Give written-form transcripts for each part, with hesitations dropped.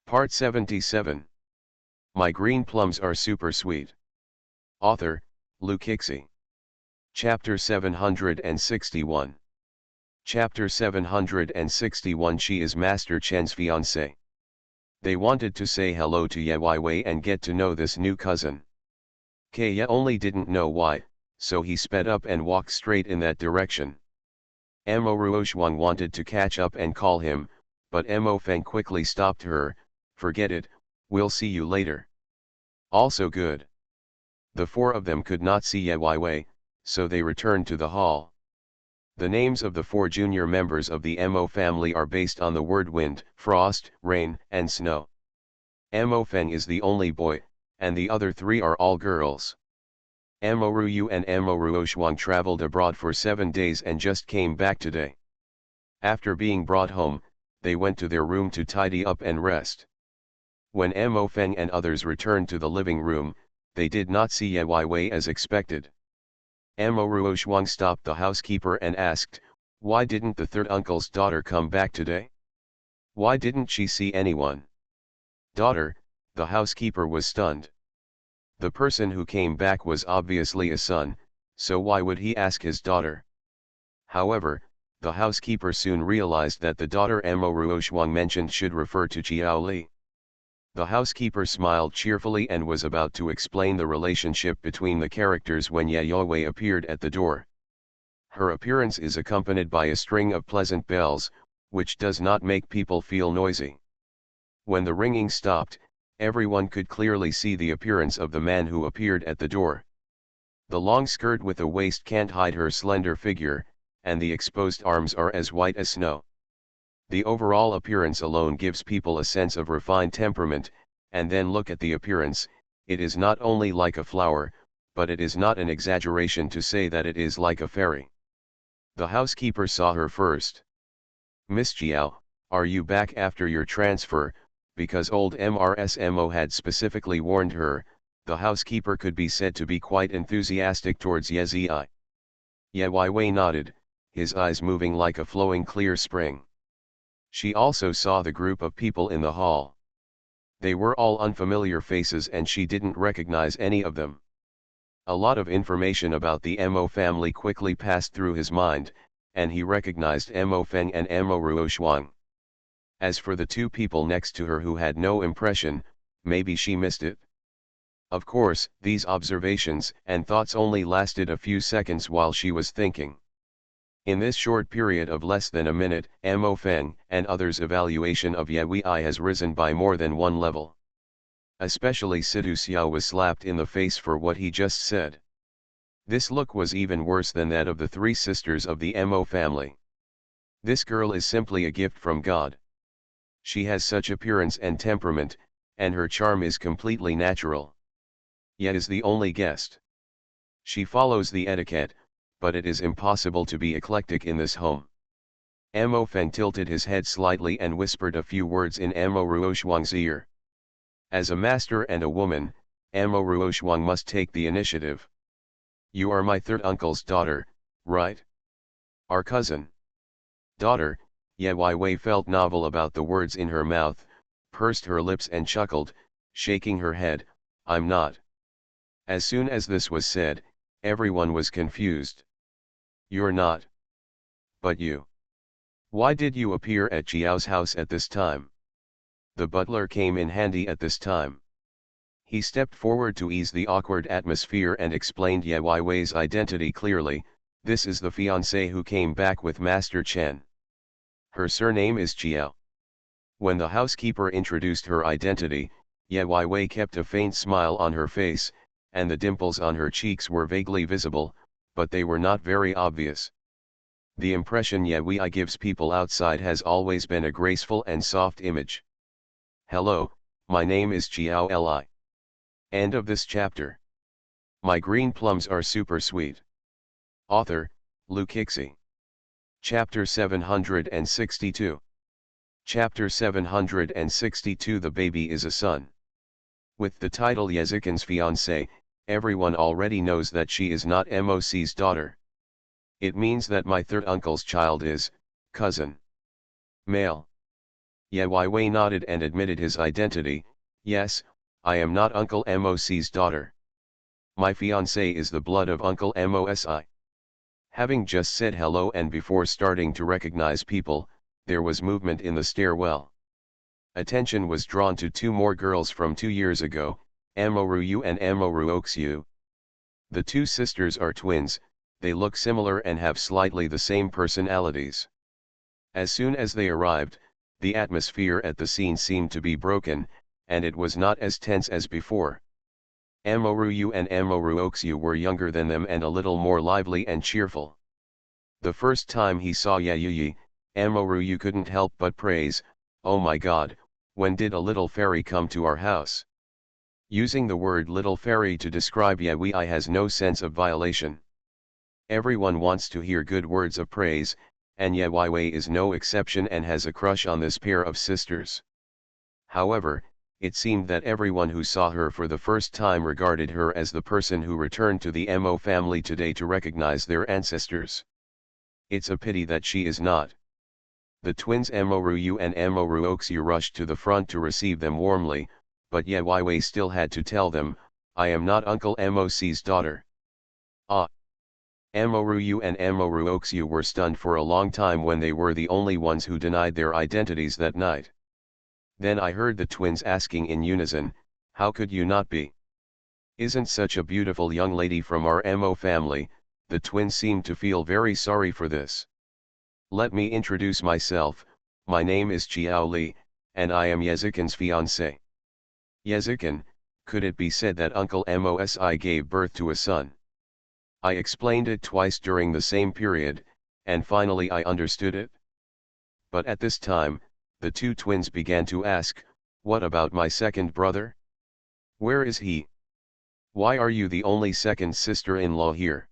Part 77. My green plums are super sweet. Author, Luke Hixie. Chapter 761. Chapter 761. She is Master Chen's fiancée. They wanted to say hello to Ye Weiwei and get to know this new cousin. Ye only didn't know why, so he sped up and walked straight in that direction. Mo Ruoshuang wanted to catch up and call him, but Mo Feng quickly stopped her. Forget it, we'll see you later. Also good. The four of them could not see Ye Weiwei, so they returned to the hall. The names of the four junior members of the Mo family are based on the word wind, frost, rain, and snow. Mo Feng is the only boy, and the other three are all girls. Mo Ruyu and Mo Ruoshuang traveled abroad for 7 days and just came back today. After being brought home, they went to their room to tidy up and rest. When Mo Feng and others returned to the living room, they did not see Ye Weiwei as expected. Mo Ruoshuang stopped the housekeeper and asked, "Why didn't the third uncle's daughter come back today? Why didn't she see anyone?" "Daughter," the housekeeper was stunned. The person who came back was obviously a son, so why would he ask his daughter? However, the housekeeper soon realized that the daughter Mo Ruoshuang mentioned should refer to Chiao Li. The housekeeper smiled cheerfully and was about to explain the relationship between the characters when Ye Weiwei appeared at the door. Her appearance is accompanied by a string of pleasant bells, which does not make people feel noisy. When the ringing stopped, everyone could clearly see the appearance of the man who appeared at the door. The long skirt with a waist can't hide her slender figure, and the exposed arms are as white as snow. The overall appearance alone gives people a sense of refined temperament, and then look at the appearance, it is not only like a flower, but it is not an exaggeration to say that it is like a fairy. The housekeeper saw her first. "Miss Chiao, are you back after your transfer?" Because old MRSMO had specifically warned her, the housekeeper could be said to be quite enthusiastic towards Ye Zhi. Ye Weiwei nodded, his eyes moving like a flowing clear spring. She also saw the group of people in the hall. They were all unfamiliar faces and she didn't recognize any of them. A lot of information about the Mo family quickly passed through his mind, and he recognized Mo Feng and Mo Ruoshuang. As for the two people next to her who had no impression, maybe she missed it. Of course, these observations and thoughts only lasted a few seconds while she was thinking. In this short period of less than a minute, Mo Feng and others' evaluation of Ye Weiwei has risen by more than one level. Especially Sidu Xiao was slapped in the face for what he just said. This look was even worse than that of the three sisters of the Mo family. This girl is simply a gift from God. She has such appearance and temperament, and her charm is completely natural. Yet is the only guest. She follows the etiquette, but it is impossible to be eclectic in this home. Mo Feng tilted his head slightly and whispered a few words in Mo Ruoshuang's ear. As a master and a woman, Mo Ruoshuang must take the initiative. "You are my third uncle's daughter, right?" "Our cousin." "Daughter," Ye Weiwei felt novel about the words in her mouth, pursed her lips and chuckled, shaking her head, "I'm not." As soon as this was said, everyone was confused. "You're not? But you. Why did you appear at Chiao's house at this time?" The butler came in handy at this time. He stepped forward to ease the awkward atmosphere and explained Ye Weiwei's identity clearly. "This is the fiancée who came back with Master Chen. Her surname is Chiao." When the housekeeper introduced her identity, Ye Weiwei kept a faint smile on her face, and the dimples on her cheeks were vaguely visible, but they were not very obvious. The impression Ye Weiwei gives people outside has always been a graceful and soft image. "Hello, my name is Chiao Li." End of this chapter. My green plums are super sweet. Author, Luke Hixie. Chapter 762. Chapter 762. The baby is a son. With the title Ye Zikan's fiancée, everyone already knows that she is not MOC's daughter. It means that my third uncle's child is, cousin. Male. Ye Wei nodded and admitted his identity. Yes, I am not Uncle Moc's daughter. My fiancé is the blood of Uncle Mosi. Having just said hello and before starting to recognize people, there was movement in the stairwell. Attention was drawn to two more girls from 2 years ago, Amoruyu and Amoruoxu. The two sisters are twins, they look similar and have slightly the same personalities. As soon as they arrived, the atmosphere at the scene seemed to be broken, and it was not as tense as before. Amoruyu and Amoruoxu were younger than them and a little more lively and cheerful. The first time he saw Yayuyi, Amoruyu couldn't help but praise, "Oh my God, when did a little fairy come to our house?" Using the word little fairy to describe Yayuyi has no sense of violation. Everyone wants to hear good words of praise, and Yayuyi is no exception and has a crush on this pair of sisters. However, it seemed that everyone who saw her for the first time regarded her as the person who returned to the Mo family today to recognize their ancestors. It's a pity that she is not. The twins Amoruyu and Amoruoxu rushed to the front to receive them warmly, but Yayuyi still had to tell them, "I am not Uncle Moc's daughter." Ah! Amoruyu and Amoruoxu were stunned for a long time when they were the only ones who denied their identities that night. Then I heard the twins asking in unison, "How could you not be? Isn't such a beautiful young lady from our Mo family?" The twins seemed to feel very sorry for this. "Let me introduce myself, my name is Chiao Li, and I am Yezikin's fiancé." Yezikin, could it be said that Uncle Mosi gave birth to a son? I explained it twice during the same period, and finally I understood it. But at this time, the two twins began to ask, "What about my second brother? Where is he? Why are you the only second sister-in-law here?"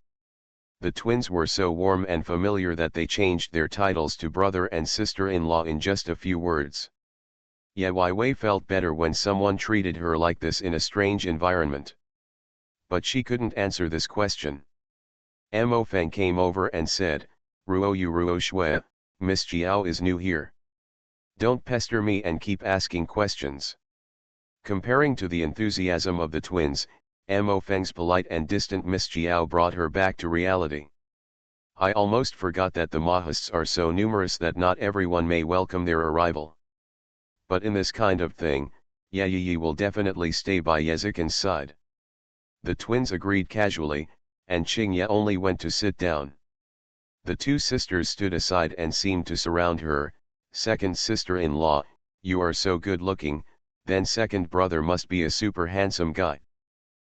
The twins were so warm and familiar that they changed their titles to brother and sister-in-law in just a few words. Yayuyi felt better when someone treated her like this in a strange environment. But she couldn't answer this question. Mo Feng came over and said, Ruo Shui, Miss Jiao is new here. Don't pester me and keep asking questions." Comparing to the enthusiasm of the twins, Mo Feng's polite and distant Miss Jiao brought her back to reality. I almost forgot that the Mahists are so numerous that not everyone may welcome their arrival. But in this kind of thing, Yayuyi will definitely stay by Yezikin's side. The twins agreed casually, and Qingye only went to sit down. The two sisters stood aside and seemed to surround her. "Second sister-in-law, you are so good-looking, then second brother must be a super handsome guy."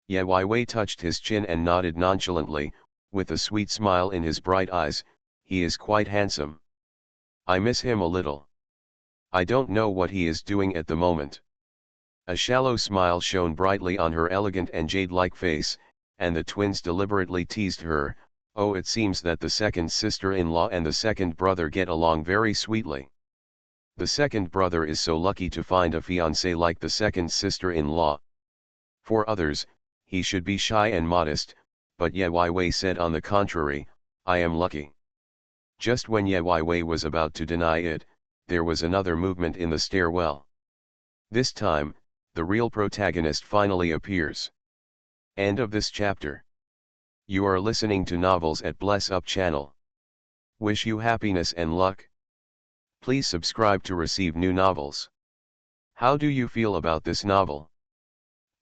Yayuyi touched his chin and nodded nonchalantly, with a sweet smile in his bright eyes, "He is quite handsome. I miss him a little. I don't know what he is doing at the moment." A shallow smile shone brightly on her elegant and jade-like face, and the twins deliberately teased her, "Oh, it seems that the second sister-in-law and the second brother get along very sweetly. The second brother is so lucky to find a fiancé like the second sister-in-law. For others, he should be shy and modest, but Yayuyi said on the contrary, I am lucky." Just when Yayuyi was about to deny it, there was another movement in the stairwell. This time, the real protagonist finally appears. End of this chapter. You are listening to Novels at Bless Up channel. Wish you happiness and luck. Please subscribe to receive new novels. How do you feel about this novel?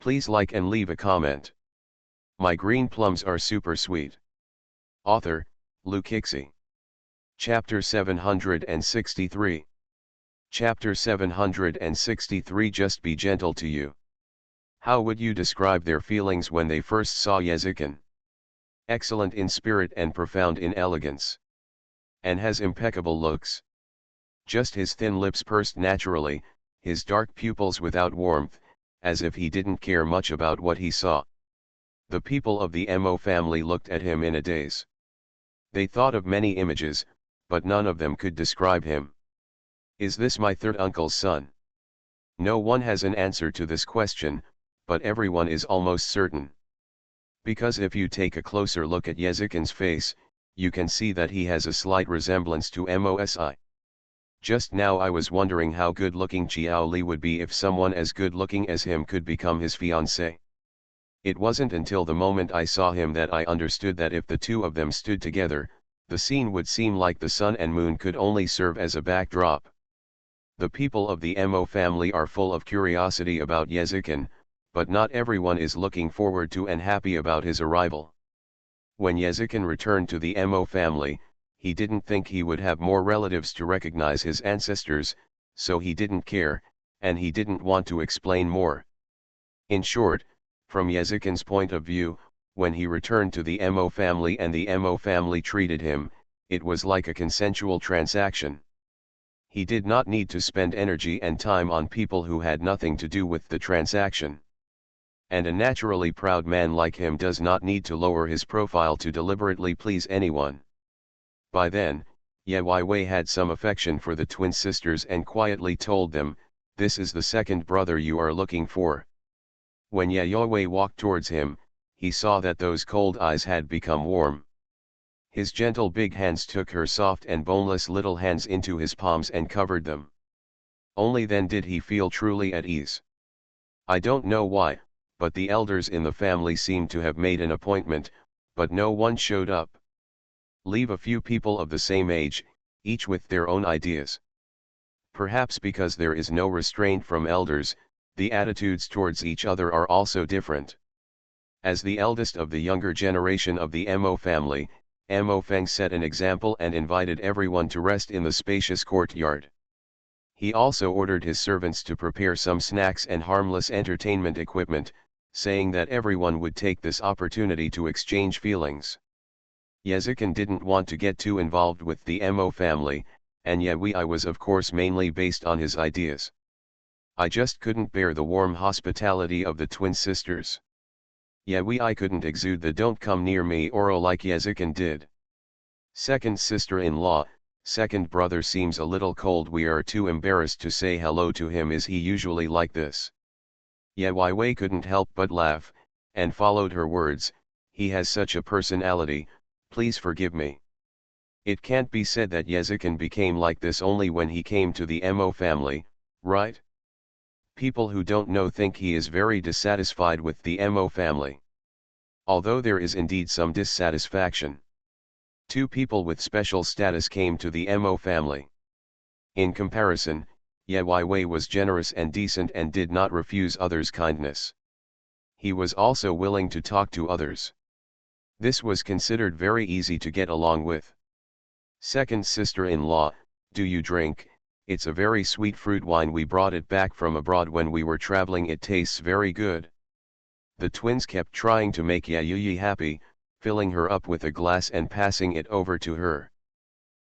Please like and leave a comment. My green plums are super sweet. Author, Lukixi. Chapter 763. Chapter 763. Just be gentle to you. How would you describe their feelings when they first saw Yezikin? Excellent in spirit and profound in elegance. And has impeccable looks. Just his thin lips pursed naturally, his dark pupils without warmth, as if he didn't care much about what he saw. The people of the Mo family looked at him in a daze. They thought of many images, but none of them could describe him. Is this my third uncle's son? No one has an answer to this question, but everyone is almost certain. Because if you take a closer look at Yezikin's face, you can see that he has a slight resemblance to Mosi. Just now I was wondering how good-looking Xiao Li would be if someone as good-looking as him could become his fiancé. It wasn't until the moment I saw him that I understood that if the two of them stood together, the scene would seem like the sun and moon could only serve as a backdrop. The people of the Mo family are full of curiosity about Yezikin, but not everyone is looking forward to and happy about his arrival. When Yezikin returned to the Mo family, he didn't think he would have more relatives to recognize his ancestors, so he didn't care, and he didn't want to explain more. In short, from Yezikin's point of view, when he returned to the Mo family and the Mo family treated him, it was like a consensual transaction. He did not need to spend energy and time on people who had nothing to do with the transaction. And a naturally proud man like him does not need to lower his profile to deliberately please anyone. By then, Ye Wei had some affection for the twin sisters and quietly told them, "This is the second brother you are looking for." When Ye Wei walked towards him, he saw that those cold eyes had become warm. His gentle big hands took her soft and boneless little hands into his palms and covered them. Only then did he feel truly at ease. I don't know why, but the elders in the family seemed to have made an appointment, but no one showed up. Leave a few people of the same age, each with their own ideas. Perhaps because there is no restraint from elders, the attitudes towards each other are also different. As the eldest of the younger generation of the Mo family, Mo Feng set an example and invited everyone to rest in the spacious courtyard. He also ordered his servants to prepare some snacks and harmless entertainment equipment, saying that everyone would take this opportunity to exchange feelings. Yezikin didn't want to get too involved with the Mo family, and Ye Wei was of course mainly based on his ideas. I just couldn't bear the warm hospitality of the twin sisters. Ye Wei couldn't exude the "don't come near me" aura like Yezikin did. Second sister-in-law, second brother seems a little cold. We are too embarrassed to say hello to him. Is he usually like this? Ye Wei couldn't help but laugh, and followed her words, "He has such a personality, please forgive me." It can't be said that Yezikin became like this only when he came to the Mo family, right? People who don't know think he is very dissatisfied with the Mo family. Although there is indeed some dissatisfaction. Two people with special status came to the Mo family. In comparison, Ye Wei was generous and decent and did not refuse others' kindness. He was also willing to talk to others. This was considered very easy to get along with. Second sister-in-law, do you drink? It's a very sweet fruit wine. We brought it back from abroad when we were traveling. It tastes very good. The twins kept trying to make Ye happy, filling her up with a glass and passing it over to her.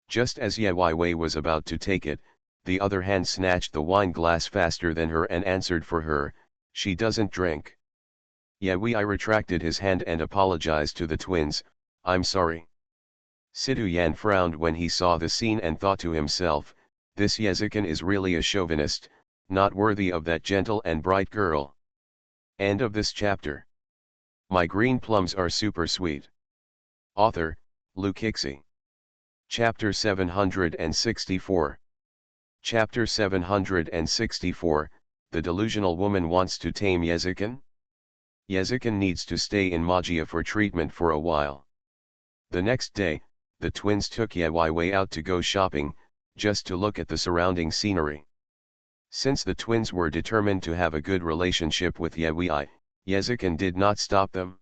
Just as Ye Wei was about to take it, the other hand snatched the wine glass faster than her and answered for her, "She doesn't drink." Ye Wei retracted his hand and apologized to the twins, "I'm sorry." Sidu Yan frowned when he saw the scene and thought to himself, "This Yezikin is really a chauvinist, not worthy of that gentle and bright girl." End of this chapter. My green plums are super sweet. Author, Luke Hixie. Chapter 764. Chapter 764, The Delusional Woman Wants to Tame Yezikin? Yezikin needs to stay in Magia for treatment for a while. The next day, the twins took Ye Wei out to go shopping, just to look at the surrounding scenery. Since the twins were determined to have a good relationship with Ye Wei, Yezikin did not stop them.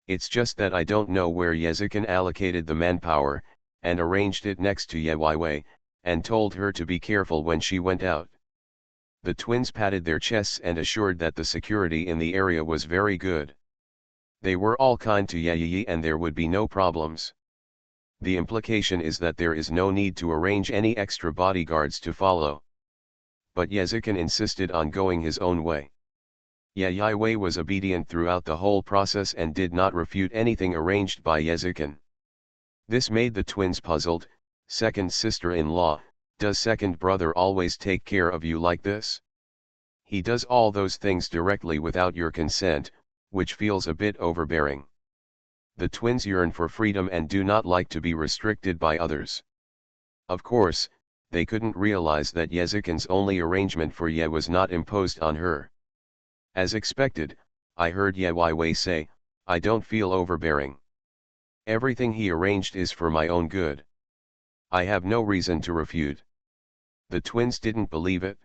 It's just that I don't know where Yezikin allocated the manpower, and arranged it next to Ye Wei, and told her to be careful when she went out. The twins patted their chests and assured that the security in the area was very good. They were all kind to Ye and there would be no problems. The implication is that there is no need to arrange any extra bodyguards to follow. But Yezikin insisted on going his own way. Ye Wei was obedient throughout the whole process and did not refute anything arranged by Yezikin. This made the twins puzzled. Second sister-in-law, does second brother always take care of you like this? He does all those things directly without your consent, which feels a bit overbearing. The twins yearn for freedom and do not like to be restricted by others. Of course, they couldn't realize that Yezikin's only arrangement for Ye was not imposed on her. As expected, I heard Ye Wei say, "I don't feel overbearing. Everything he arranged is for my own good. I have no reason to refute." The twins didn't believe it.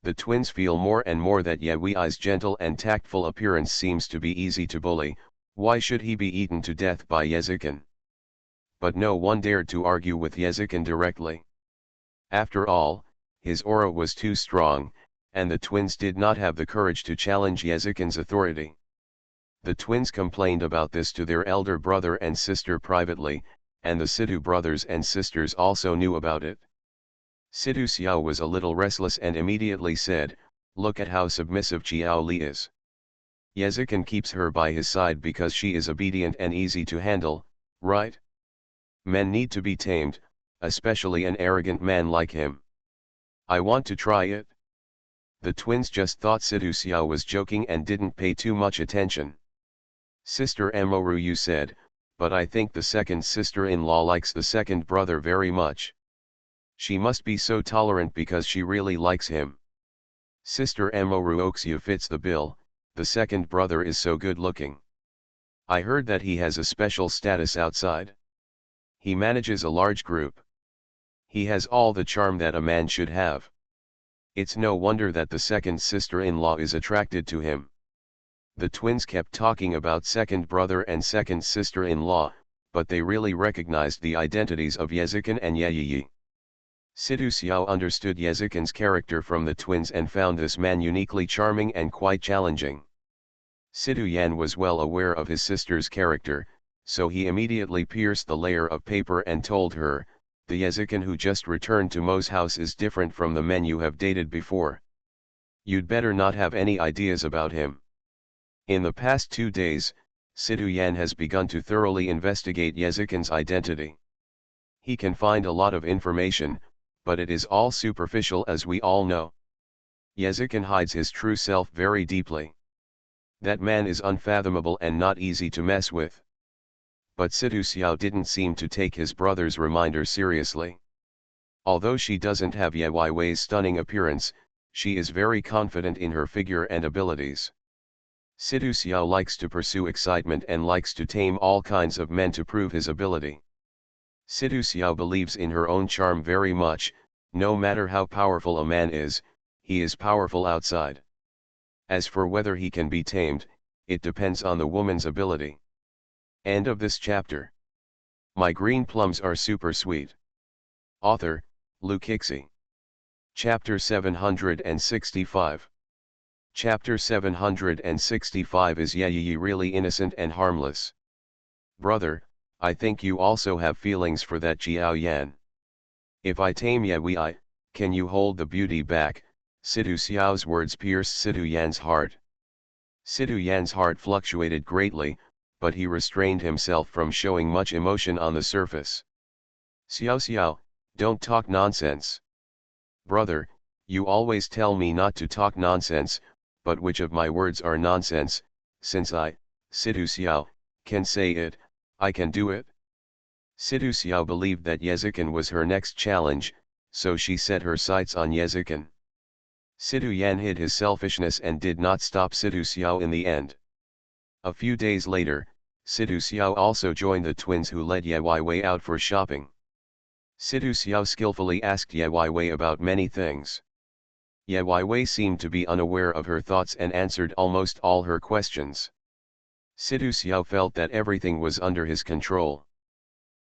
The twins feel more and more that Ye Wei's gentle and tactful appearance seems to be easy to bully. Why should he be eaten to death by Yezikin? But no one dared to argue with Yezikin directly. After all, his aura was too strong, and the twins did not have the courage to challenge Yezikin's authority. The twins complained about this to their elder brother and sister privately, and the Sidhu brothers and sisters also knew about it. Sidhu Xiao was a little restless and immediately said, "Look at how submissive Xiao Li is. Yezikin keeps her by his side because she is obedient and easy to handle, right? Men need to be tamed, especially an arrogant man like him. I want to try it." The twins just thought Sidhu Xiao was joking and didn't pay too much attention. Sister Amoruyu said, "But I think the second sister-in-law likes the second brother very much. She must be so tolerant because she really likes him." Sister Amoru Oxu fits the bill, the second brother is so good looking. I heard that he has a special status outside. He manages a large group. He has all the charm that a man should have. It's no wonder that the second sister-in-law is attracted to him. The twins kept talking about second brother and second sister-in-law, but they really recognized the identities of Yezikin and Yeyi. Sidhu Xiao understood Yezikin's character from the twins and found this man uniquely charming and quite challenging. Sidhu Yan was well aware of his sister's character, so he immediately pierced the layer of paper and told her, "The Yezikin who just returned to Mo's house is different from the men you have dated before. You'd better not have any ideas about him." In the past 2 days, Sidhu Yan has begun to thoroughly investigate Yezikin's identity. He can find a lot of information, but it is all superficial as we all know. Yezikin hides his true self very deeply. That man is unfathomable and not easy to mess with. But Sidhu Xiao didn't seem to take his brother's reminder seriously. Although she doesn't have Ye Wei's stunning appearance, she is very confident in her figure and abilities. Sidhu Xiao likes to pursue excitement and likes to tame all kinds of men to prove his ability. Sidhu Xiao believes in her own charm very much. No matter how powerful a man is, he is powerful outside. As for whether he can be tamed, it depends on the woman's ability. End of this chapter. My green plums are super sweet. Author, Lukixi. Chapter 765. Chapter 765 Is Yeyi really innocent and harmless? Brother, I think you also have feelings for that Jiao Yan. If I tame Ye Wei, can you hold the beauty back? Sidhu Xiao's words pierced Sidhu Yan's heart. Sidhu Yan's heart fluctuated greatly, but he restrained himself from showing much emotion on the surface. "Xiao Xiao, don't talk nonsense." "Brother, you always tell me not to talk nonsense, but which of my words are nonsense? Since I, Sidhu Xiao, can say it, I can do it." Sidhu Xiao believed that Yezikin was her next challenge, so she set her sights on Yezikin. Sidhu Yan hid his selfishness and did not stop Sidhu Xiao in the end. A few days later, Sidhu Xiao also joined the twins who led Ye Wei out for shopping. Sidhu Xiao skillfully asked Ye Wei about many things. Ye Wei seemed to be unaware of her thoughts and answered almost all her questions. Sidhu Xiao felt that everything was under his control.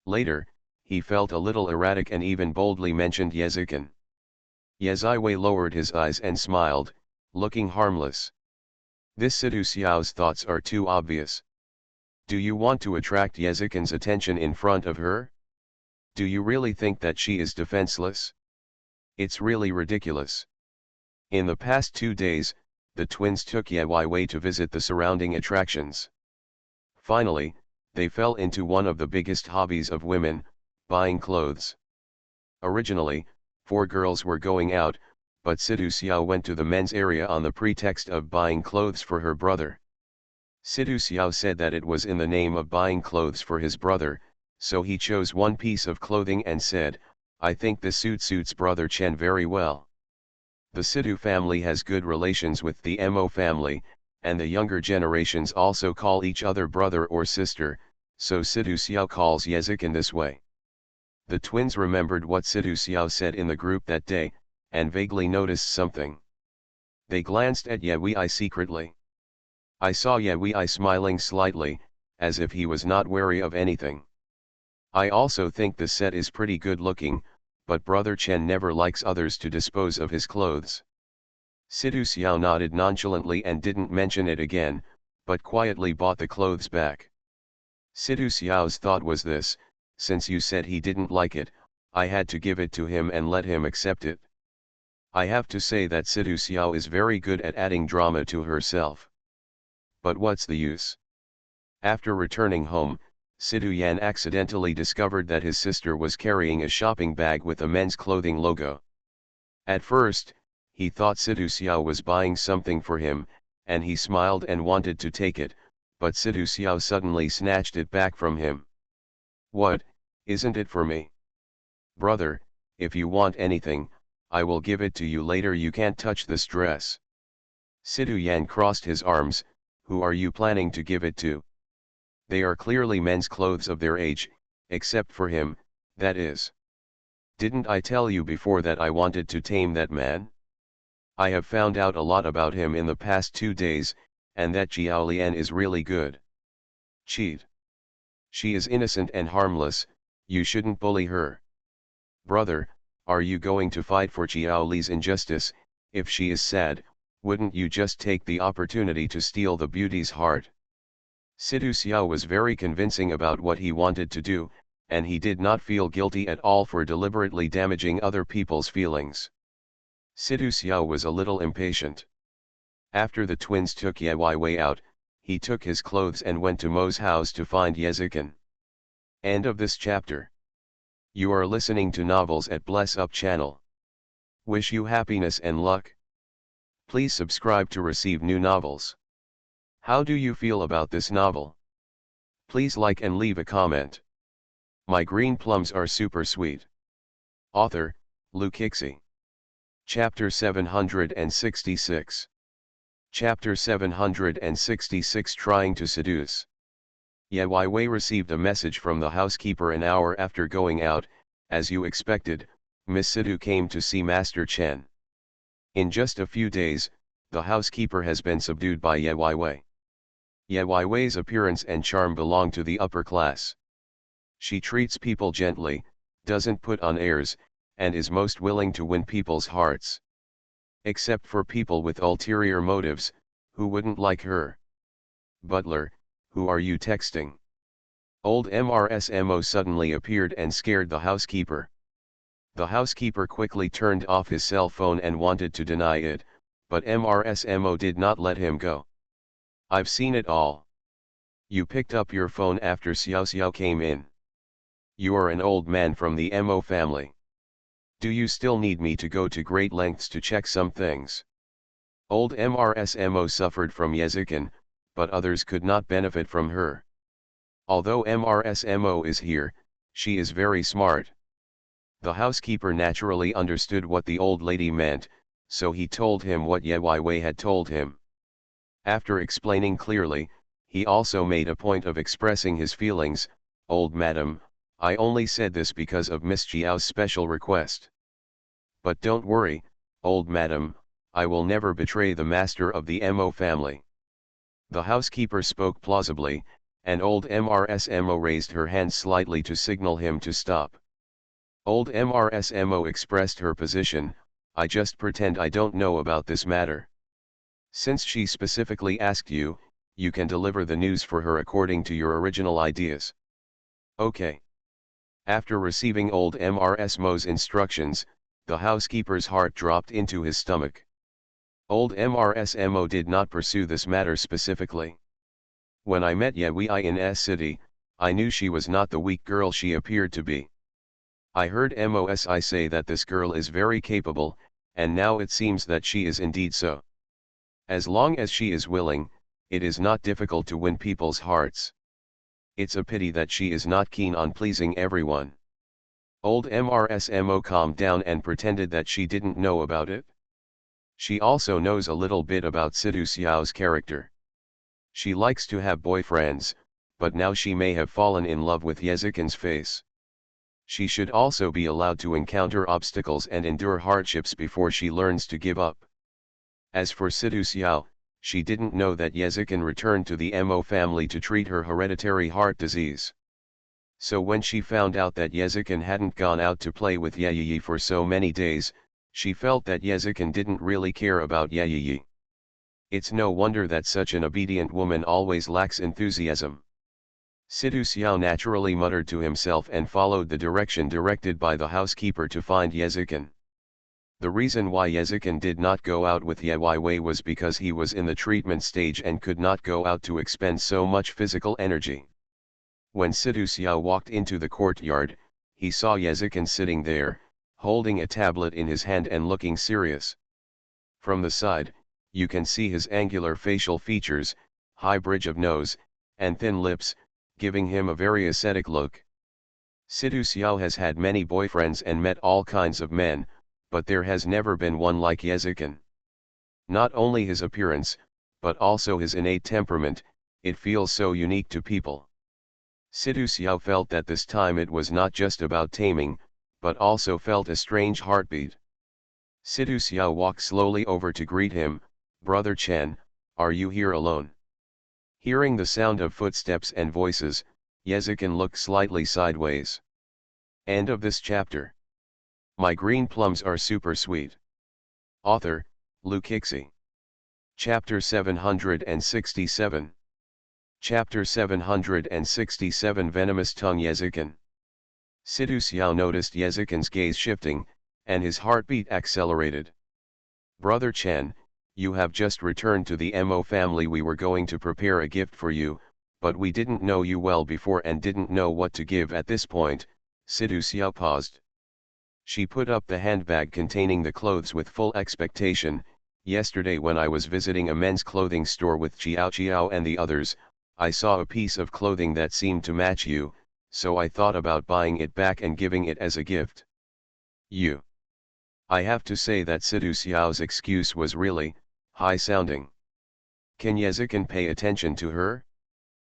Later, he felt a little erratic and even boldly mentioned Yezikin. Ye Wei lowered his eyes and smiled, looking harmless. This Sidhu Xiao's thoughts are too obvious. Do you want to attract Yezikin's attention in front of her? Do you really think that she is defenseless? It's really ridiculous. In the past 2 days, the twins took Ye Wei to visit the surrounding attractions. Finally, they fell into one of the biggest hobbies of women, buying clothes. Originally, 4 girls were going out, but Sidhu Xiao went to the men's area on the pretext of buying clothes for her brother. Sidhu Xiao said that it was in the name of buying clothes for his brother, so he chose one piece of clothing and said, I think this suits brother Chen very well. The Sidhu family has good relations with the Mo family, and the younger generations also call each other brother or sister, so Sidhu Xiao calls Yezik in this way. The twins remembered what Sidhu Xiao said in the group that day, and vaguely noticed something. They glanced at Ye Wei secretly. I saw Ye Wei smiling slightly, as if he was not wary of anything. I also think the set is pretty good looking, but brother Chen never likes others to dispose of his clothes. Sidhu Xiao nodded nonchalantly and didn't mention it again, but quietly bought the clothes back. Sidhu Xiao's thought was this: since you said he didn't like it, I had to give it to him and let him accept it. I have to say that Sidhu Xiao is very good at adding drama to herself. But what's the use? After returning home, Sidhu Yan accidentally discovered that his sister was carrying a shopping bag with a men's clothing logo. At first, he thought Sidhu Xiao was buying something for him, and he smiled and wanted to take it, but Sidhu Xiao suddenly snatched it back from him. What, isn't it for me? Brother, if you want anything, I will give it to you later. You can't touch this dress. Sidhu Yan crossed his arms. Who are you planning to give it to? They are clearly men's clothes of their age, except for him, that is. Didn't I tell you before that I wanted to tame that man? I have found out a lot about him in the past 2 days, and that Jiao Lian is really good. Cheat. She is innocent and harmless, you shouldn't bully her. Brother, are you going to fight for Jiao Li's injustice? If she is sad, wouldn't you just take the opportunity to steal the beauty's heart? Sidhu Xiao was very convincing about what he wanted to do, and he did not feel guilty at all for deliberately damaging other people's feelings. Sidhu Xiao was a little impatient. After the twins took Ye Wei out, he took his clothes and went to Mo's house to find Yezikin. End of this chapter. You are listening to Novels at Bless Up channel. Wish you happiness and luck. Please subscribe to receive new novels. How do you feel about this novel? Please like and leave a comment. My green plums are super sweet. Author, Lu Kixi. Chapter 766. Chapter 766 Trying to Seduce. Ye Wei received a message from the housekeeper an hour after going out. As you expected, Miss Sidhu came to see Master Chen. In just a few days, the housekeeper has been subdued by Ye Wei. Ye Wei's appearance and charm belong to the upper class. She treats people gently, doesn't put on airs, and is most willing to win people's hearts. Except for people with ulterior motives, who wouldn't like her. Butler, who are you texting? Old MRSMO suddenly appeared and scared the housekeeper. The housekeeper quickly turned off his cell phone and wanted to deny it, but MRSMO did not let him go. I've seen it all. You picked up your phone after Xiao Xiao came in. You are an old man from the Mo family. Do you still need me to go to great lengths to check some things? Old MRSMO suffered from Yezikin, but others could not benefit from her. Although MRSMO is here, she is very smart. The housekeeper naturally understood what the old lady meant, so he told him what Ye Wei had told him. After explaining clearly, he also made a point of expressing his feelings. Old madam, I only said this because of Miss Jiao's special request. But don't worry, old madam, I will never betray the master of the Mo family. The housekeeper spoke plausibly, and old MRSMO raised her hand slightly to signal him to stop. Old MRSMO expressed her position. I just pretend I don't know about this matter. Since she specifically asked you, you can deliver the news for her according to your original ideas. Okay. After receiving old MRSMO's instructions, the housekeeper's heart dropped into his stomach. Old MRSMO did not pursue this matter specifically. When I met Ye Wei in S City, I knew she was not the weak girl she appeared to be. I heard Mosi say that this girl is very capable, and now it seems that she is indeed so. As long as she is willing, it is not difficult to win people's hearts. It's a pity that she is not keen on pleasing everyone. Old MRSMO calmed down and pretended that she didn't know about it. She also knows a little bit about Sidhu Xiao's character. She likes to have boyfriends, but now she may have fallen in love with Yezikin's face. She should also be allowed to encounter obstacles and endure hardships before she learns to give up. As for Sidhu Xiao, she didn't know that Yezikin returned to the Mo family to treat her hereditary heart disease. So when she found out that Yezikin hadn't gone out to play with Yeyi for so many days, she felt that Yezikin didn't really care about Yeyi. It's no wonder that such an obedient woman always lacks enthusiasm. Sidhu Xiao naturally muttered to himself and followed the direction directed by the housekeeper to find Yezikin. The reason why Yezikin did not go out with Ye Wei was because he was in the treatment stage and could not go out to expend so much physical energy. When Sidhu Xiao walked into the courtyard, he saw Yezikin sitting there, holding a tablet in his hand and looking serious. From the side, you can see his angular facial features, high bridge of nose, and thin lips, giving him a very ascetic look. Sidhu Xiao has had many boyfriends and met all kinds of men, but there has never been one like Yezikin. Not only his appearance, but also his innate temperament, it feels so unique to people. Sidhu Xiao felt that this time it was not just about taming, but also felt a strange heartbeat. Sidhu Xiao walked slowly over to greet him. "Brother Chen, are you here alone?" Hearing the sound of footsteps and voices, Yezikin looked slightly sideways. End of this chapter. My green plums are super sweet. Author, Lukixi. Chapter 767. Chapter 767 Venomous Tongue Yezikin. Sidhu Xiao noticed Yezikin's gaze shifting, and his heartbeat accelerated. "Brother Chen, you have just returned to the Mo family. We were going to prepare a gift for you, but we didn't know you well before and didn't know what to give at this point." Sidhu Xiao paused. She put up the handbag containing the clothes with full expectation. "Yesterday when I was visiting a men's clothing store with Chiao and the others, I saw a piece of clothing that seemed to match you, so I thought about buying it back and giving it as a gift." "You." I have to say that Sidhu Xiao's excuse was really high-sounding. Can Yezikin pay attention to her?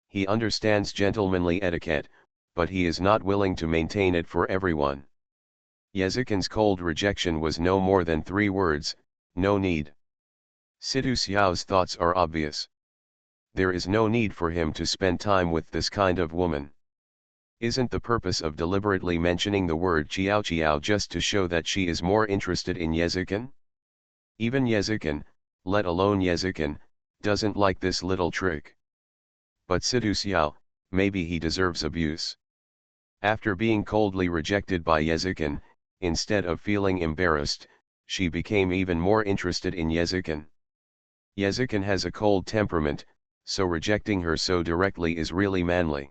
He understands gentlemanly etiquette, but he is not willing to maintain it for everyone. Yezikin's cold rejection was no more than 3 words, "No need." Sidhu Xiao's thoughts are obvious. There is no need for him to spend time with this kind of woman. Isn't the purpose of deliberately mentioning the word Chiao just to show that she is more interested in Yezikin? Even Yezikin, let alone Yezikin, doesn't like this little trick. But Sidhu Xiao, maybe he deserves abuse. After being coldly rejected by Yezikin, instead of feeling embarrassed, she became even more interested in Yezikin. Yezikin has a cold temperament, so rejecting her so directly is really manly.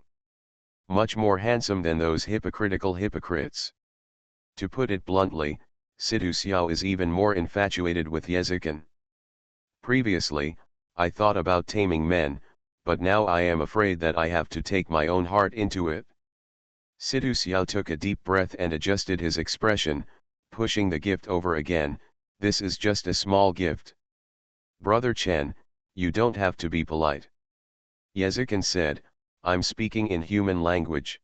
Much more handsome than those hypocritical hypocrites. To put it bluntly, Sidhu Xiao is even more infatuated with Yezikin. Previously, I thought about taming men, but now I am afraid that I have to take my own heart into it. Sidhu Xiao took a deep breath and adjusted his expression, pushing the gift over again. "This is just a small gift. Brother Chen, you don't have to be polite." Yezikin said, "I'm speaking in human language."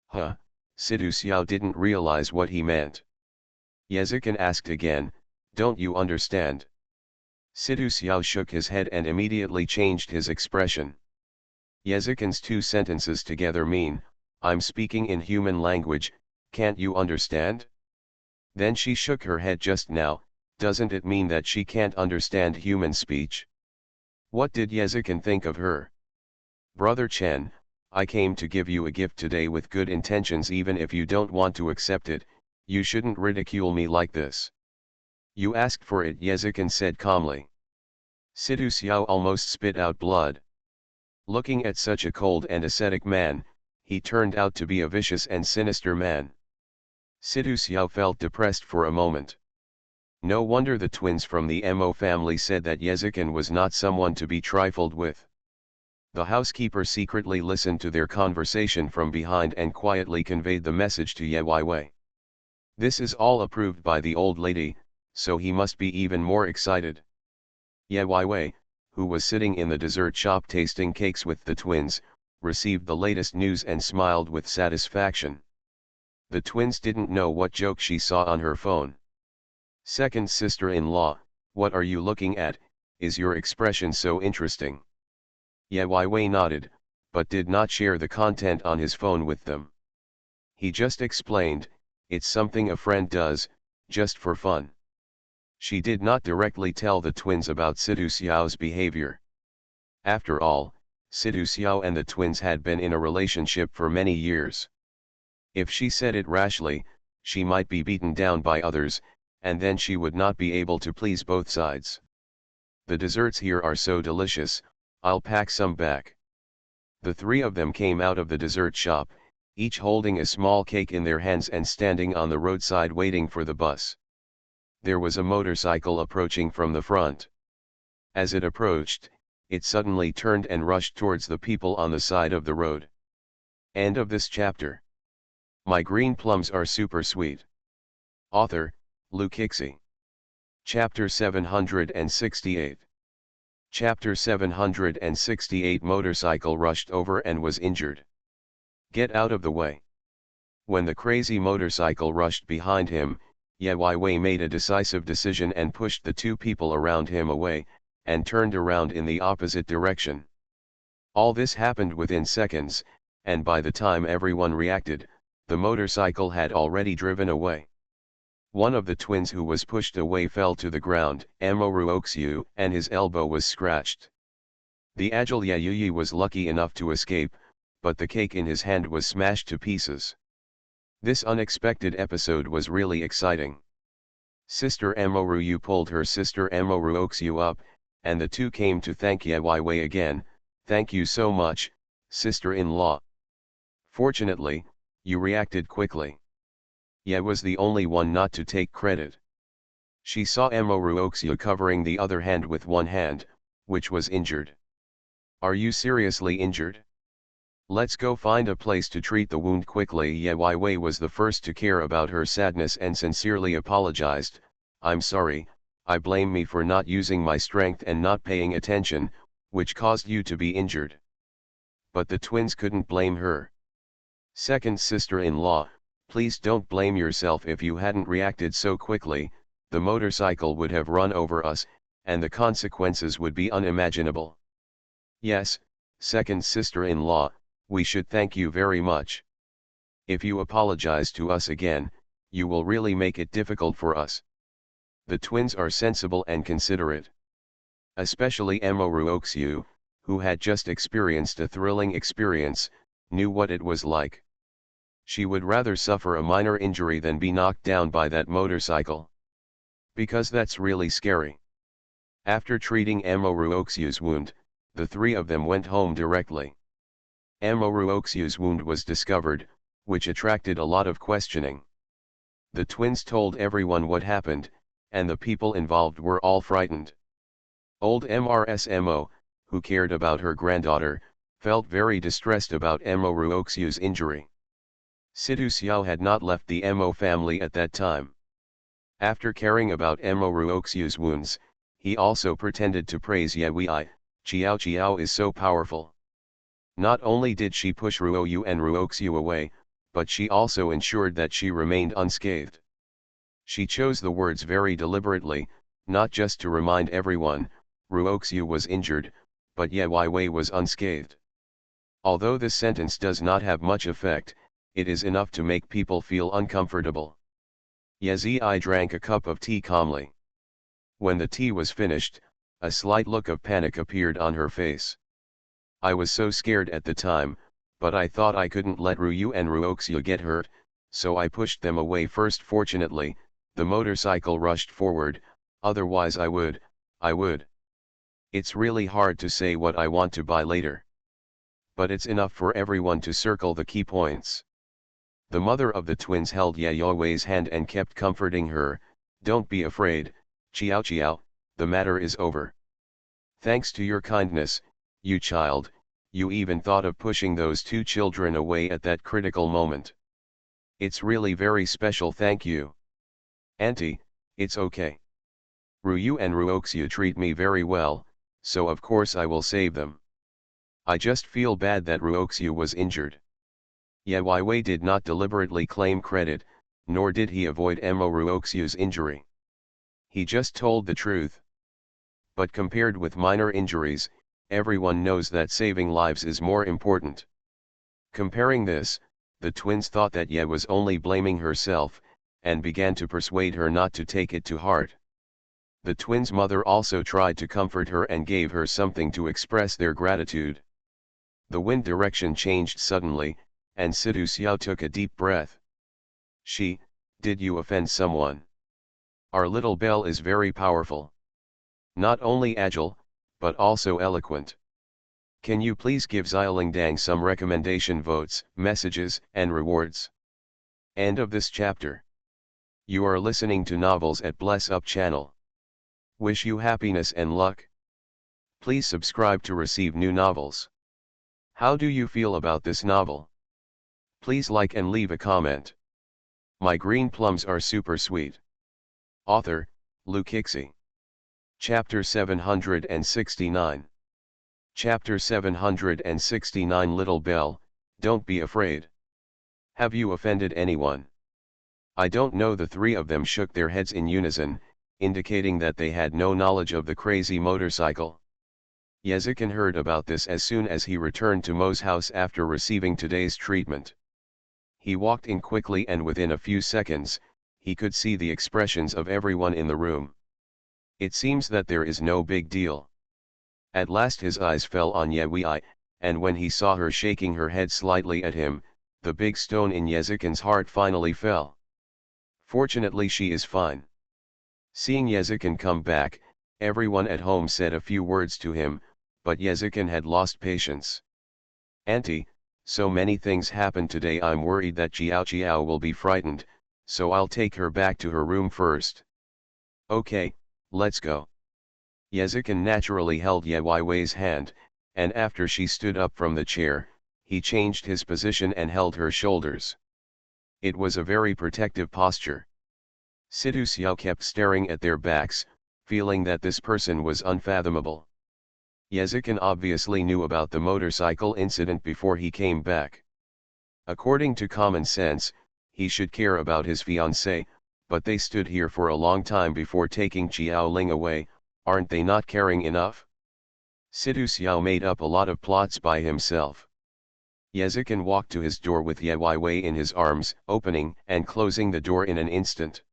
Huh, Sidhu Xiao didn't realize what he meant. Yezikin asked again, "Don't you understand?" Sidhu Xiao shook his head and immediately changed his expression. Yezikin's 2 sentences together mean, "I'm speaking in human language, can't you understand?" Then she shook her head just now. Doesn't it mean that she can't understand human speech? What did Yezikin think of her? "Brother Chen, I came to give you a gift today with good intentions. Even if you don't want to accept it, you shouldn't ridicule me like this." "You asked for it," Yezikin said calmly. Sidhu Xiao almost spit out blood. Looking at such a cold and ascetic man, he turned out to be a vicious and sinister man. Sidhu Xiao felt depressed for a moment. No wonder the twins from the Mo family said that Yezikin was not someone to be trifled with. The housekeeper secretly listened to their conversation from behind and quietly conveyed the message to Ye Weiwei. This is all approved by the old lady, so he must be even more excited. Ye Weiwei, who was sitting in the dessert shop tasting cakes with the twins, received the latest news and smiled with satisfaction. The twins didn't know what joke she saw on her phone. Second sister-in-law, what are you looking at, is your expression so interesting? Ye Weiwei nodded, but did not share the content on his phone with them. He just explained, it's something a friend does, just for fun. She did not directly tell the twins about Situ Xiao's behavior. After all, Situ Xiao and the twins had been in a relationship for many years. If she said it rashly, she might be beaten down by others, and then she would not be able to please both sides. The desserts here are so delicious, I'll pack some back. The three of them came out of the dessert shop, each holding a small cake in their hands and standing on the roadside waiting for the bus. There was a motorcycle approaching from the front. As it approached, it suddenly turned and rushed towards the people on the side of the road. End of this chapter. My green plums are super sweet. Author, Lu Kixi. Chapter 768. Chapter 768. Motorcycle rushed over and was injured. Get out of the way. When the crazy motorcycle rushed behind him, Ye Weiwei made a decisive decision and pushed the two people around him away, and turned around in the opposite direction. All this happened within seconds, and by the time everyone reacted, the motorcycle had already driven away. One of the twins who was pushed away fell to the ground, Amo Ruoxiu, and his elbow was scratched. The agile Ye Yuyi was lucky enough to escape, but the cake in his hand was smashed to pieces. This unexpected episode was really exciting. Sister Amoruyu pulled her sister Amoruoxiu up, and the two came to thank Ye Weiwei again. Thank you so much, sister-in-law. Fortunately, you reacted quickly. Ye was the only one not to take credit. She saw Amoruoxiu covering the other hand with one hand, which was injured. Are you seriously injured? Let's go find a place to treat the wound quickly. Ye Weiwei was the first to care about her sadness and sincerely apologized. I'm sorry, I blame me for not using my strength and not paying attention, which caused you to be injured. But the twins couldn't blame her. Second sister-in-law, please don't blame yourself. If you hadn't reacted so quickly, the motorcycle would have run over us, and the consequences would be unimaginable. Yes, second sister-in-law, we should thank you very much. If you apologize to us again, you will really make it difficult for us. The twins are sensible and considerate. Especially Amoruoxiu, who had just experienced a thrilling experience, knew what it was like. She would rather suffer a minor injury than be knocked down by that motorcycle. Because that's really scary. After treating Amoruoxiu's wound, the three of them went home directly. Amoruoxiu's wound was discovered, which attracted a lot of questioning. The twins told everyone what happened, and the people involved were all frightened. Old MRSMO, who cared about her granddaughter, felt very distressed about Amoruoxiu's injury. Situ Xiao had not left the Mo family at that time. After caring about Amoruoxiu's wounds, he also pretended to praise Ye Weiwei. Qiao Qiao is so powerful. Not only did she push Ruoyu and Ruoxiu away, but she also ensured that she remained unscathed. She chose the words very deliberately, not just to remind everyone, Ruoxiu was injured, but Ye Weiwei was unscathed. Although this sentence does not have much effect, it is enough to make people feel uncomfortable. Ye Zhi drank a cup of tea calmly. When the tea was finished, a slight look of panic appeared on her face. I was so scared at the time, but I thought I couldn't let Ruyu and Ruoxiu get hurt, so I pushed them away first. Fortunately, the motorcycle rushed forward, otherwise I would. It's really hard to say what I want to buy later. But it's enough for everyone to circle the key points. The mother of the twins held Ye Weiwei's hand and kept comforting her. Don't be afraid, Qiao Qiao, the matter is over. Thanks to your kindness, you child, you even thought of pushing those two children away at that critical moment. It's really very special, thank you. Auntie, it's okay. Ryu and Ruoxia treat me very well, so of course I will save them. I just feel bad that Ruoxia was injured. Ye Wei did not deliberately claim credit, nor did he avoid Mo Ruoxia's injury. He just told the truth. But compared with minor injuries, everyone knows that saving lives is more important. Comparing this, the twins thought that Ye was only blaming herself, and began to persuade her not to take it to heart. The twins' mother also tried to comfort her and gave her something to express their gratitude. The wind direction changed suddenly, and Situ Xiao took a deep breath. Did you offend someone? Our little bell is very powerful. Not only agile, but also eloquent. Can you please give Xiaolingdang some recommendation votes, messages, and rewards? End of this chapter. You are listening to Novels at Bless Up channel. Wish you happiness and luck. Please subscribe to receive new novels. How do you feel about this novel? Please like and leave a comment. My green plums are super sweet. Author, Lukixi. Chapter 769. Chapter 769 Little Bell, don't be afraid. Have you offended anyone? I don't know. The three of them shook their heads in unison, indicating that they had no knowledge of the crazy motorcycle. Yezikin heard about this as soon as he returned to Mo's house after receiving today's treatment. He walked in quickly and within a few seconds, he could see the expressions of everyone in the room. It seems that there is no big deal. At last his eyes fell on Ye Wei, and when he saw her shaking her head slightly at him, the big stone in Yezikin's heart finally fell. Fortunately she is fine. Seeing Yezikin come back, everyone at home said a few words to him, but Yezikin had lost patience. Auntie, so many things happened today. I'm worried that Jiao will be frightened, so I'll take her back to her room first. Okay, let's go. Yezikin naturally held Ye Wei's hand, and after she stood up from the chair, he changed his position and held her shoulders. It was a very protective posture. Situ Xiao kept staring at their backs, feeling that this person was unfathomable. Yezikin obviously knew about the motorcycle incident before he came back. According to common sense, he should care about his fiancée, but they stood here for a long time before taking Qiao Ling away. Aren't they not caring enough? Situ Xiao made up a lot of plots by himself. Yezikin walked to his door with Ye Wei in his arms, opening and closing the door in an instant.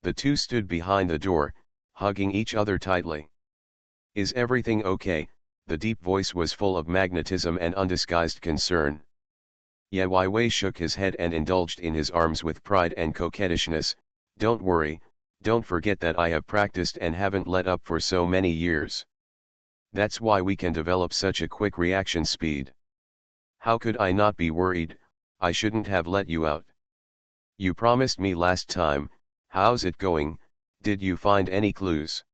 The two stood behind the door, hugging each other tightly. Is everything okay? The deep voice was full of magnetism and undisguised concern. Ye Wei shook his head and indulged in his arms with pride and coquettishness. Don't worry, don't forget that I have practiced and haven't let up for so many years. That's why we can develop such a quick reaction speed. How could I not be worried? I shouldn't have let you out. You promised me last time. How's it going? Did you find any clues?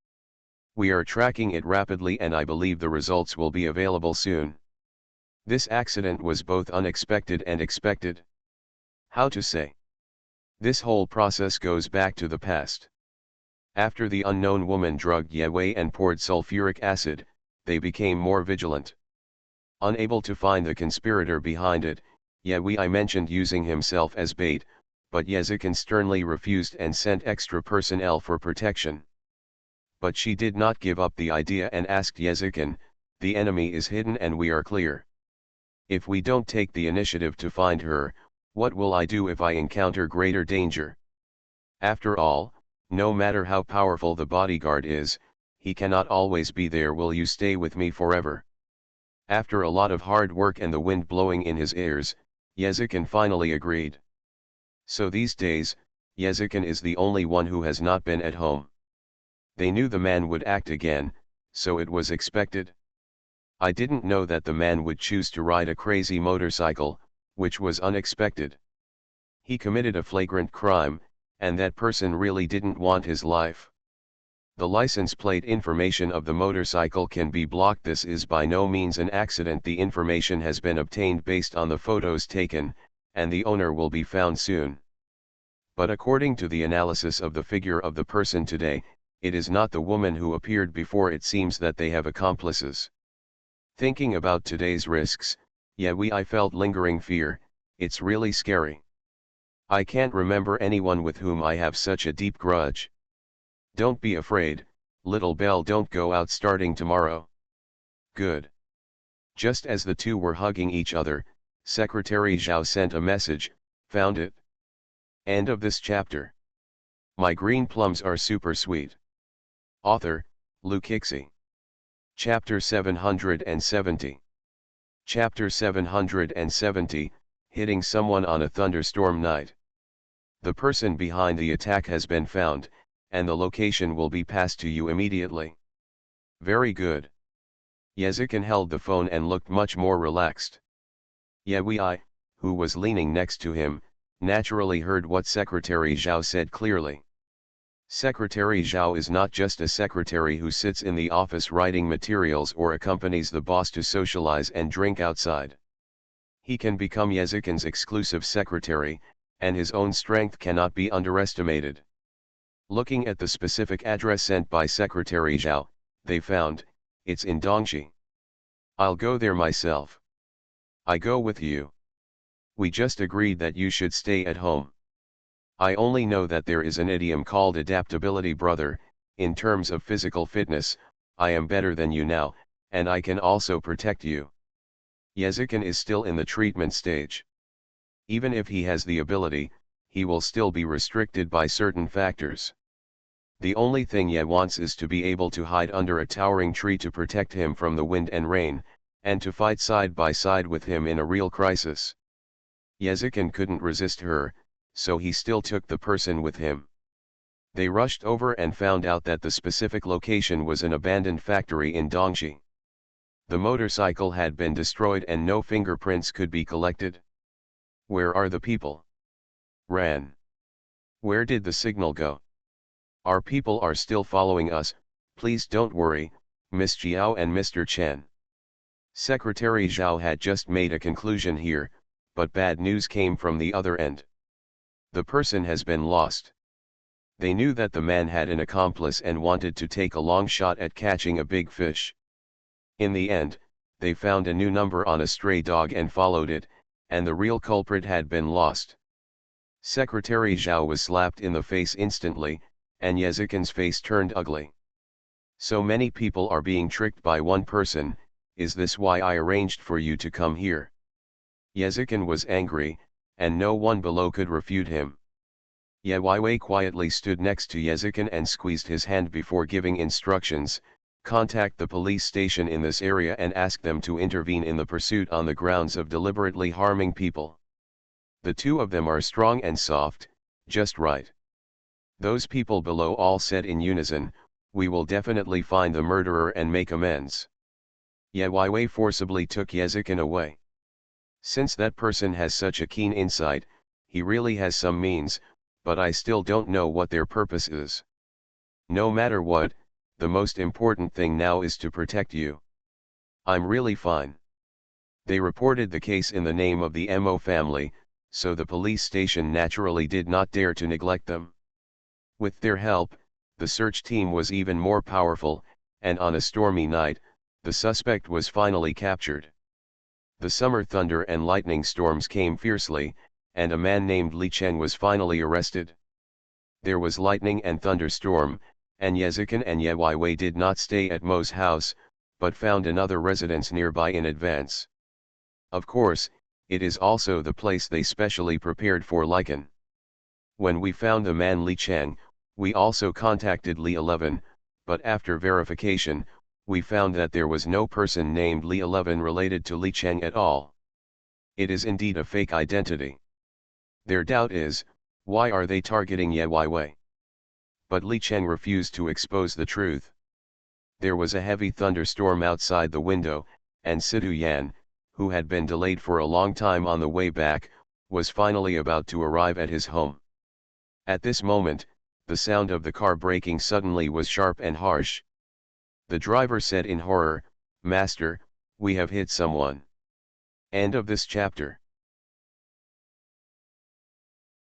We are tracking it rapidly and I believe the results will be available soon. This accident was both unexpected and expected. How to say? This whole process goes back to the past. After the unknown woman drugged Ye Wei and poured sulfuric acid, they became more vigilant. Unable to find the conspirator behind it, Ye Wei mentioned using himself as bait, but Yezikin sternly refused and sent extra personnel for protection. But she did not give up the idea and asked Yezikin, the enemy is hidden and we are clear. If we don't take the initiative to find her, what will I do if I encounter greater danger? After all, no matter how powerful the bodyguard is, he cannot always be there. Will you stay with me forever? After a lot of hard work and the wind blowing in his ears, Yezikin finally agreed. So these days, Yezikin is the only one who has not been at home. They knew the man would act again, so it was expected. I didn't know that the man would choose to ride a crazy motorcycle, which was unexpected. He committed a flagrant crime, and that person really didn't want his life. The license plate information of the motorcycle can be blocked. This is by no means an accident. The information has been obtained based on the photos taken, and the owner will be found soon. But according to the analysis of the figure of the person today, it is not the woman who appeared before. It seems that they have accomplices. Thinking about today's risks, I felt lingering fear. It's really scary. I can't remember anyone with whom I have such a deep grudge. Don't be afraid, little Belle, don't go out starting tomorrow. Good. Just as the two were hugging each other, Secretary Zhao sent a message, found it. End of this chapter. My green plums are super sweet. Author, Lukixi. Chapter 770. Chapter 770, Hitting Someone on a Thunderstorm Night. The person behind the attack has been found, and the location will be passed to you immediately. Very good. Yezikin held the phone and looked much more relaxed. Yewei, who was leaning next to him, naturally heard what Secretary Zhao said clearly. Secretary Zhao is not just a secretary who sits in the office writing materials or accompanies the boss to socialize and drink outside. He can become Yezikin's exclusive secretary, and his own strength cannot be underestimated. Looking at the specific address sent by Secretary Zhao, they found, it's in Dongxi. I'll go there myself. I go with you. We just agreed that you should stay at home. I only know that there is an idiom called adaptability, brother. In terms of physical fitness, I am better than you now, and I can also protect you. Yezikin is still in the treatment stage. Even if he has the ability, he will still be restricted by certain factors. The only thing Ye wants is to be able to hide under a towering tree to protect him from the wind and rain, and to fight side by side with him in a real crisis. Yezikin couldn't resist her, so he still took the person with him. They rushed over and found out that the specific location was an abandoned factory in Dongxi. The motorcycle had been destroyed and no fingerprints could be collected. Where are the people? Ran. Where did the signal go? Our people are still following us, please don't worry, Miss Jiao and Mr. Chen. Secretary Zhao had just made a conclusion here, but bad news came from the other end. The person has been lost. They knew that the man had an accomplice and wanted to take a long shot at catching a big fish. In the end, they found a new number on a stray dog and followed it, and the real culprit had been lost. Secretary Zhao was slapped in the face instantly, and Yezikin's face turned ugly. So many people are being tricked by one person, is this why I arranged for you to come here? Yezikin was angry, and no one below could refute him. Ye Wei quietly stood next to Yezikin and squeezed his hand before giving instructions, contact the police station in this area and ask them to intervene in the pursuit on the grounds of deliberately harming people. The two of them are strong and soft, just right. Those people below all said in unison, we will definitely find the murderer and make amends. Ye Wei forcibly took Yezikin away. Since that person has such a keen insight, he really has some means, but I still don't know what their purpose is. No matter what, the most important thing now is to protect you. I'm really fine. They reported the case in the name of the Mo family, so the police station naturally did not dare to neglect them. With their help, the search team was even more powerful, and on a stormy night, the suspect was finally captured. The summer thunder and lightning storms came fiercely, and a man named Li Cheng was finally arrested. There was lightning and thunderstorm, and Yezikin and Ye Wei did not stay at Mo's house, but found another residence nearby in advance. Of course, it is also the place they specially prepared for Lycan. When we found the man Li Cheng, we also contacted Li 11, but after verification, we found that there was no person named Li 11 related to Li Cheng at all. It is indeed a fake identity. Their doubt is, why are they targeting Ye Wei? But Li Cheng refused to expose the truth. There was a heavy thunderstorm outside the window, and Sidu Yan, who had been delayed for a long time on the way back, was finally about to arrive at his home. At this moment, The sound of the car braking suddenly was sharp and harsh. The driver said in horror, "Master, we have hit someone." End of this chapter.